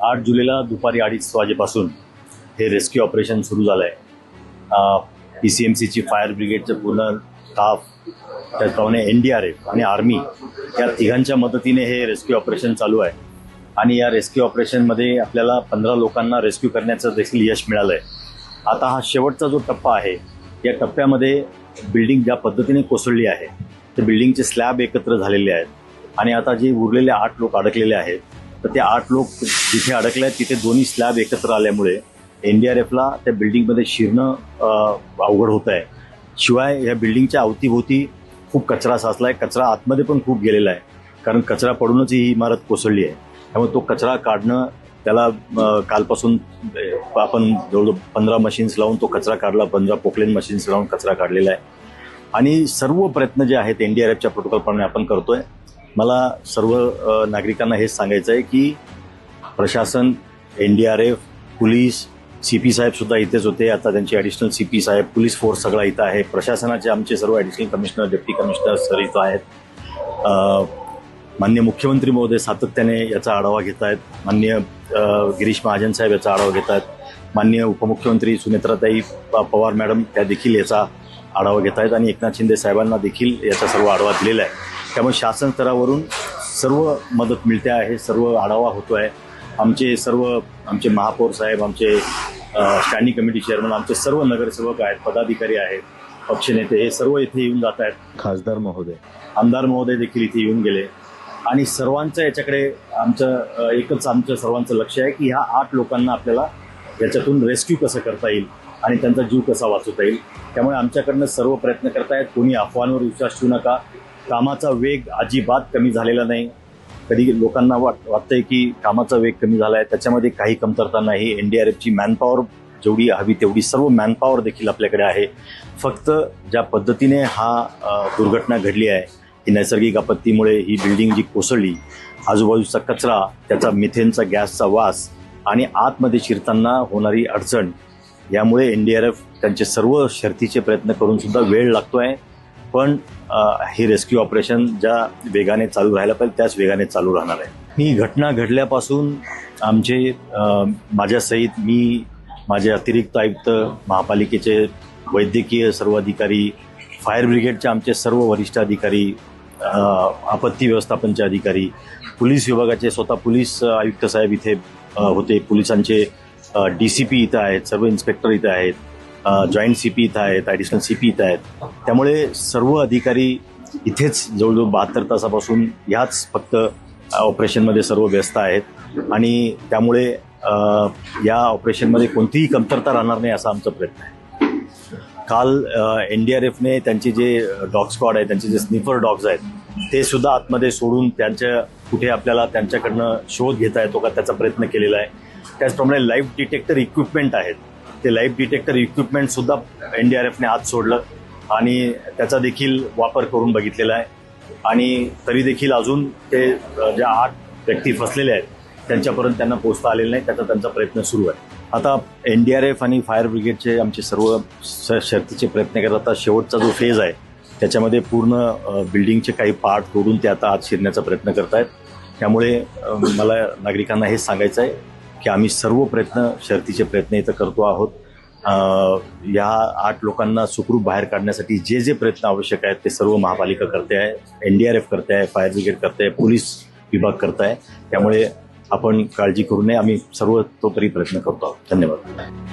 8 जुलैला दुपारी 2:30 वाजेपासून हे रेस्क्यू ऑपरेशन सुरू झालं आहे. PCMCची फायर ब्रिगेडचं पूर्ण स्टाफ, त्याचप्रमाणे NDRF आणि आर्मी या तिघांच्या मदतीने हे रेस्क्यू ऑपरेशन चालू आहे. आणि या रेस्क्यू ऑपरेशनमध्ये आपल्याला 15 लोकांना रेस्क्यू करण्याचं देखील यश मिळालं आहे. आता हा शेवटचा जो टप्पा आहे, या टप्प्यामध्ये बिल्डिंग ज्या पद्धतीने कोसळली आहे ते बिल्डिंगचे स्लॅब एकत्र झालेले आहेत आणि आता जे उरलेले 8 लोक अडकलेले आहेत, तर ते 8 लोक जिथे अडकले आहेत तिथे दोन्ही स्लॅब एकत्र आल्यामुळे NDRFला त्या बिल्डिंगमध्ये शिरणं अवघड होत आहे. शिवाय या बिल्डिंगच्या अवतीभोवती खूप कचरा साचला आहे. कचरा आतमध्ये पण खूप गेलेला आहे, कारण कचरा पडूनच ही इमारत कोसळली आहे. त्यामुळे तो कचरा काढणं, त्याला कालपासून आपण जवळजवळ 15 मशीन्स लावून तो कचरा काढला, 15 पोकलेन मशीन्स लावून कचरा काढलेला आहे. आणि सर्व प्रयत्न जे आहेत NDRFच्या प्रोटोकॉलप्रमाणे आपण करतोय. मला सर्व नागरिकांना हेच सांगायचं आहे की प्रशासन, NDRF, पोलीस, CP साहेब सुद्धा इथेच होते. आता त्यांचे ॲडिशनल CP साहेब, पोलीस फोर्स सगळा इथं आहे. प्रशासनाचे आमचे सर्व additional commissioner, deputy commissioner sir इथं आहेत. माननीय मुख्यमंत्री महोदय सातत्याने याचा आढावा घेत आहेत. माननीय गिरीश महाजन साहेब याचा आढावा घेत आहेत. माननीय उपमुख्यमंत्री सुनेत्राताई पवार मॅडम त्या देखील याचा आढावा घेत आहेत आणि एकनाथ शिंदे साहेबांना देखील याचा सर्व आढावा दिलेला आहे. त्यामुळे शासन स्तरावरून सर्व मदत मिळते आहे, सर्व आढावा होतो आहे. आमचे महापौर साहेब, आमचे स्टँडिंग कमिटी चेअरमन, आमचे सर्व नगरसेवक आहेत, पदाधिकारी आहेत, पक्षनेते, हे सर्व इथे येऊन जात आहेत. खासदार महोदय, आमदार महोदय देखील इथे येऊन गेले. आणि सर्वांचं याच्याकडे आमचं सर्वांचं लक्ष आहे की ह्या 8 लोकांना आपल्याला याच्यातून रेस्क्यू कसं करता येईल आणि त्यांचा जीव कसा वाचवता येईल. त्यामुळे आमच्याकडनं सर्व प्रयत्न करतायत. कोणी अफवांवर विश्वास ठेवू नका. कामाचा वेग अजिबात कमी झालेला नाही. कधी लोकांना वाटतंय की कामाचा वेग कमी झाला आहे, त्याच्यामध्ये काही कमतरता नाही. NDRFची मॅनपॉवर जेवढी हवी तेवढी सर्व मॅनपॉवर देखील आपल्याकडे आहे. फक्त ज्या पद्धतीने दुर्घटना घडली आहे, ही नैसर्गिक आपत्तीमुळे ही बिल्डिंग जी कोसळली, आजूबाजूचा कचरा, त्याचा मिथेनचा गॅसचा वास आणि आतमध्ये शिरताना होणारी अडचण, यामुळे NDRF त्यांचे सर्व शर्थीचे प्रयत्न करून सुद्धा वेळ लागतो आहे. पण हे रेस्क्यू ऑपरेशन ज्या वेगाने चालू राहायला पाहिजे त्याच वेगाने चालू राहणार आहे. ही घटना घडल्यापासून माझ्यासहित मी, माझे अतिरिक्त आयुक्त, महापालिकेचे वैद्यकीय सर्व अधिकारी, फायर ब्रिगेडचे आमचे सर्व वरिष्ठ अधिकारी, आपत्ती व्यवस्थापनचे अधिकारी, पोलीस विभागाचे स्वतः पोलीस आयुक्त साहेब इथे होते, पोलिसांचे DCP इथं आहेत, सर्व इन्स्पेक्टर इथं आहेत, जॉईंट CP इथं आहेत, ॲडिशनल CP इथं आहेत. त्यामुळे सर्व अधिकारी इथेच जवळजवळ 72 तासापासून ह्याच फक्त ऑपरेशनमध्ये सर्व व्यस्त आहेत. आणि त्यामुळे या ऑपरेशनमध्ये कोणतीही कमतरता राहणार नाही असा आमचा प्रयत्न आहे. काल NDRFने त्यांचे जे डॉग स्क्वॉड आहे, त्यांचे जे स्निफर डॉग्स आहेत, ते सुद्धा आतमध्ये सोडून कुठे आपल्याला त्यांच्याकडनं शोध घेता येतो का त्याचा प्रयत्न केलेला आहे. त्याचप्रमाणे लाईफ डिटेक्टर इक्विपमेंट आहेत, ते लाईफ डिटेक्टर इक्विपमेंटसुद्धा NDRFने आत सोडलं आणि त्याचा देखील वापर करून बघितलेला आहे. आणि तरी देखील अजून ते ज्या 8 व्यक्ती फसलेले आहेत त्यांच्यापर्यंत त्यांना पोहोचता आलेलं नाही. त्यांचा प्रयत्न सुरू आहे. आता NDRF आणि फायर ब्रिगेडचे आमचे सर्व शर्थीचे प्रयत्न करत. आता शेवटचा जो फेज आहे त्याच्यामध्ये पूर्ण बिल्डिंगचे काही पार्ट तोडून ते आता आत शिरण्याचा प्रयत्न करत आहेत. त्यामुळे मला नागरिकांना हेच सांगायचं आहे की आम्ही सर्व शर्थीचे प्रयत्न इथं करतो आहोत. या 8 लोकांना सुखरूप बाहेर काढण्यासाठी जे प्रयत्न आवश्यक आहेत ते सर्व महापालिका करते आहे, NDRF करते आहे, फायर ब्रिगेड करते आहे, पोलीस विभाग करत आहे. त्यामुळे आपण काळजी करू नये. आम्ही सर्व तरी प्रयत्न करतो आहोत. धन्यवाद.